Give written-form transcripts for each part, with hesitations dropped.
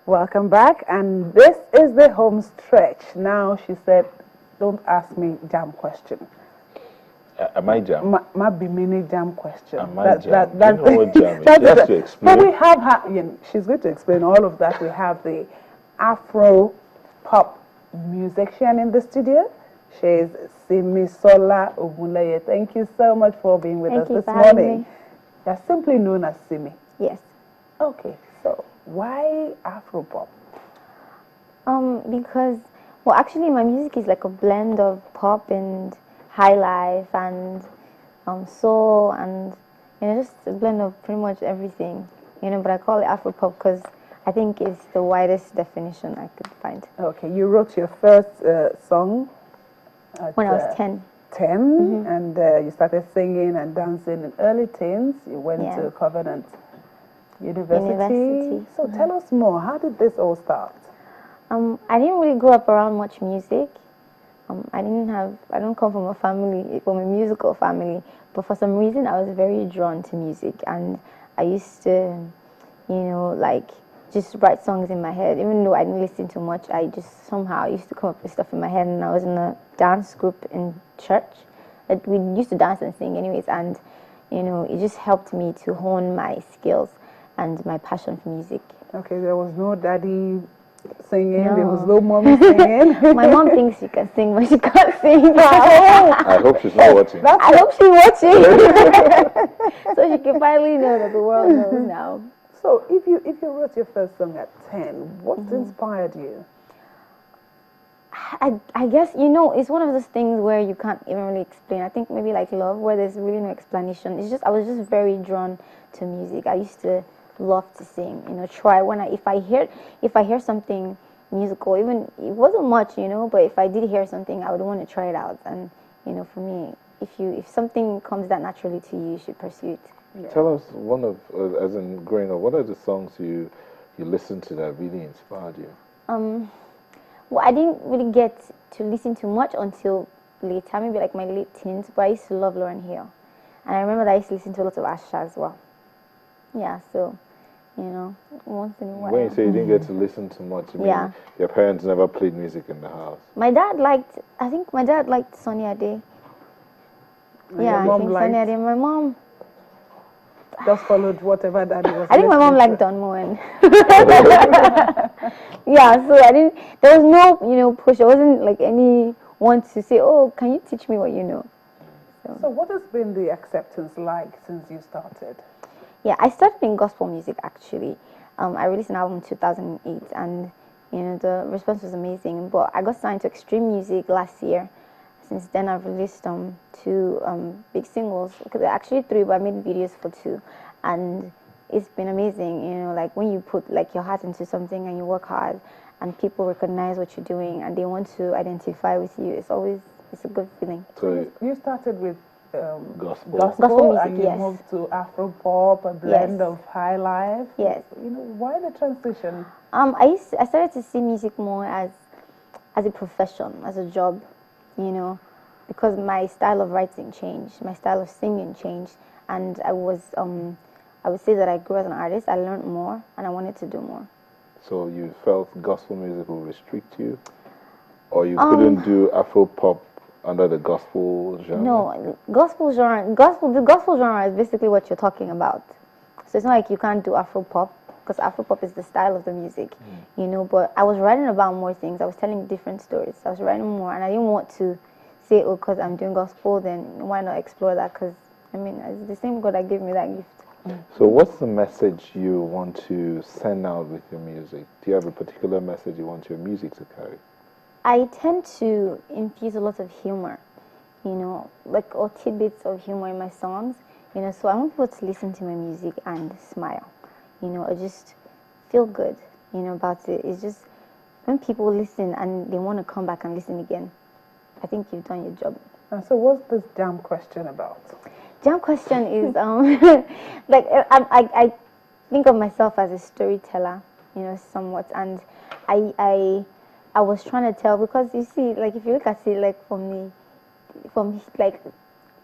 Welcome back, and this is the home stretch. Now, she said, don't ask me jam question. Am I Jamb? Might be mini jam question. Am I Jamb? Do you know what Jamb is? She has to explain. But we have her, she's going to explain all of that. We have the Afro-pop musician in the studio. She's Simi Ogunleye. Thank you so much for being with us this morning. You're simply known as Simi. Yes. Okay, so why Afro-pop? Because, well, actually my music is like a blend of pop and high life and soul and, just a blend of pretty much everything, but I call it Afro-pop because I think it's the widest definition I could find. Okay, you wrote your first song when I was 10. 10, and you started singing and dancing in early teens. You went to Covenant University. So tell us more. How did this all start? I didn't really grow up around much music. I don't come from a musical family, but for some reason I was very drawn to music, and I used to, like just write songs in my head. Even though I didn't listen to much, I just somehow used to come up with stuff in my head, and I was in a dance group in church. We used to dance and sing anyways, and, it just helped me to hone my skills and my passion for music. Okay, there was no daddy singing, there was no mommy singing. My mom thinks she can sing, but she can't sing. I hope she's not watching. I hope she's watching. So she can finally know that the world knows now. So if you wrote your first song at 10, what inspired you? I guess, it's one of those things where you can't even really explain. I think maybe like love, where there's really no explanation. I was just very drawn to music. I used to love to sing, try if I hear something musical, even it wasn't much, but if I did hear something, I would want to try it out. And for me, if something comes that naturally to you, you should pursue it. Yeah. Tell us as in growing up, what are the songs you listened to that really inspired you? Well, I didn't really get to listen to much until later, maybe like my late teens, but I used to love Lauryn Hill. And I remember that I used to listen to a lot of Asha as well. Yeah, so, once in a while. When you say you didn't get to listen to much, you mean your parents never played music in the house? I think my dad liked Sunny Ade. Yeah, I think Sunny Ade. My mom just followed whatever daddy was. I think my mom liked Don Moen. Yeah, so there was no, push. There wasn't like anyone to say, oh, can you teach me what you know? So what has been the acceptance like since you started? Yeah, I started in gospel music actually. I released an album in 2008, and the response was amazing. But I got signed to Extreme Music last year. Since then, I've released 2 big singles. Actually 3, but I made videos for 2, and it's been amazing. Like when you put like your heart into something and you work hard, and people recognize what you're doing and they want to identify with you. It's a good feeling. So you started with gospel music, and you moved to Afro-pop, a blend of high life. Yes. Why the transition? I started to see music more as a profession, as a job, because my style of writing changed, my style of singing changed, and I would say that I grew as an artist. I learned more, and I wanted to do more. So you felt gospel music will restrict you, or you couldn't do Afro-pop under the gospel genre? No, the gospel genre is basically what you're talking about. So it's not like you can't do Afro-pop, because Afro-pop is the style of the music, but I was writing about more things. I was telling different stories. I was writing more, and I didn't want to say, oh, because I'm doing gospel, then why not explore that? Because, it's the same God that gave me that gift. So what's the message you want to send out with your music? Do you have a particular message you want your music to carry? I tend to infuse a lot of humor, or tidbits of humor in my songs, so I want people to listen to my music and smile, or just feel good, about it. It's just when people listen and they want to come back and listen again, I think you've done your job. So what's this jam question about? Jam question is, like, I think of myself as a storyteller, somewhat, and I was trying to tell, because you see, like, if you look at it, like, from like,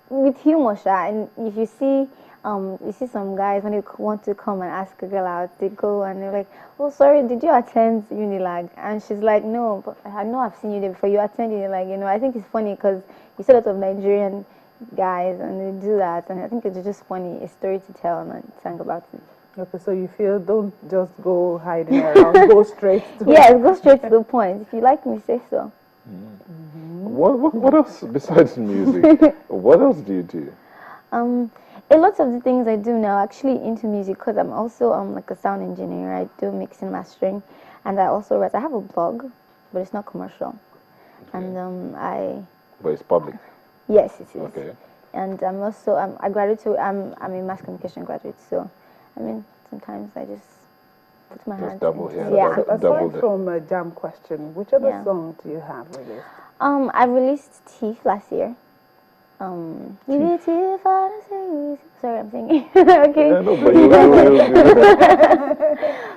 with humor, and if you see you see some guys when they want to come and ask a girl out, they go and they're like, "Oh, sorry, did you attend Unilag?" And she's like, "No, but I know I've seen you there before. You attend Unilag, you know." I think it's funny because you see a lot of Nigerian guys and they do that, and I think it's just funny, a story to tell and sang about it. Okay, so you feel don't just go hiding around, go straight to Yes, go straight to the point. If you like me, say so. What else besides music? What else do you do? A lot of the things I do now actually into music because I'm also like a sound engineer. I do mixing, mastering, and I also write. I have a blog, but it's not commercial. Okay. And But it's public. yes, it is. Okay. And I'm also I graduate to I'm a mass communication graduate. So I mean sometimes I just put my hands double into here, yeah. So double aside from a Jamb question, which other song do you have released? I released Thief last year. You be thief, sorry, I'm singing. Okay. Yeah, no, but you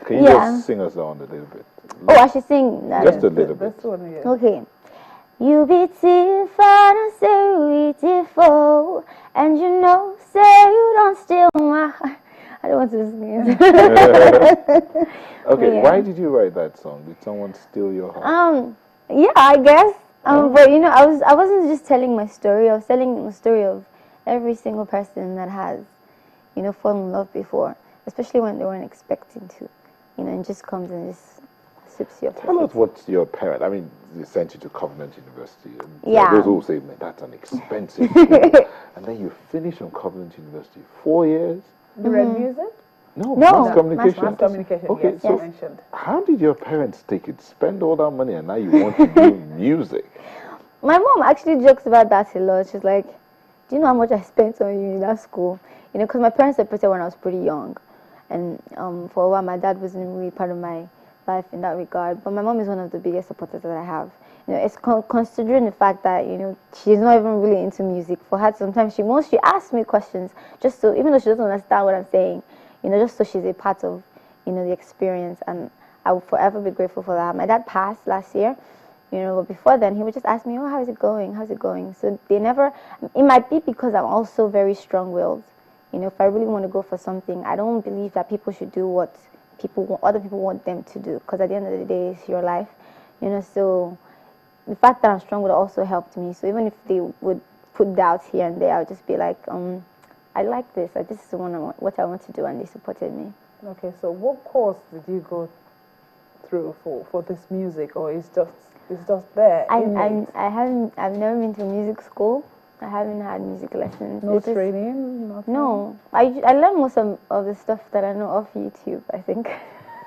can you just sing us on a little bit? Oh, I should sing that. Just a little bit. This one here. Okay. You be thief, I say we default, and you know, say you don't steal my heart. I don't want to sing it. Okay, Yeah. why did you write that song? Did someone steal your heart? Yeah, I guess. But you know, I wasn't just telling my story. I was telling the story of every single person that has, you know, fallen in love before, especially when they weren't expecting to, you know, and just comes and just sweeps you off. Tell us what your parent. I mean, they sent you to Covenant University. And Yeah. Those who say, man, that's an expensive school. And then you finish on Covenant University. 4 years? You read music? No, No. mass communication. Mass communication, Okay, yes, so you mentioned. how did your parents take it? Spend all that money and now you want to do music? My mom actually jokes about that a lot. She's like, "Do you know how much I spent on you in that school?" You know, because my parents separated when I was pretty young, and for a while my dad wasn't really part of my life in that regard. But my mom is one of the biggest supporters that I have. You know, it's considering the fact that, you know, she's not even really into music. For her, sometimes she asks me questions just so, even though she doesn't understand what I'm saying, you know, just so she's a part of, you know, the experience. And I will forever be grateful for that. My dad passed last year, you know, but before then he would just ask me, "Oh, how's it going? How's it going?" So they never. It might be because I'm also very strong-willed. You know, if I really want to go for something, I don't believe that people should do what other people want them to do. Because at the end of the day, it's your life, you know. So the fact that I'm strong would also helped me. So even if they would put doubts here and there, I would just be like, I like this. This is what I want to do, and they supported me. Okay, so what course did you go through for this music, or it's just there? I've never been to music school. I haven't had music lessons. No training? Nothing? No. I learned most of the stuff that I know off YouTube, I think.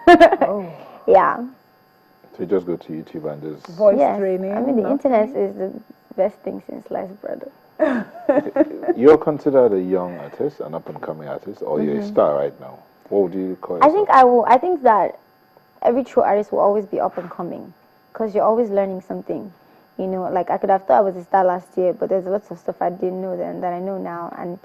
Oh. Yeah. So you just go to YouTube and just... Voice training? I mean, the internet is the best thing since sliced bread. You're considered a young artist, an up-and-coming artist, or you're a star right now? What would you call yourself? I think that every true artist will always be up and coming, because you're always learning something. You know, like I could have thought I was a star last year, but there's lots of stuff I didn't know then that I know now, and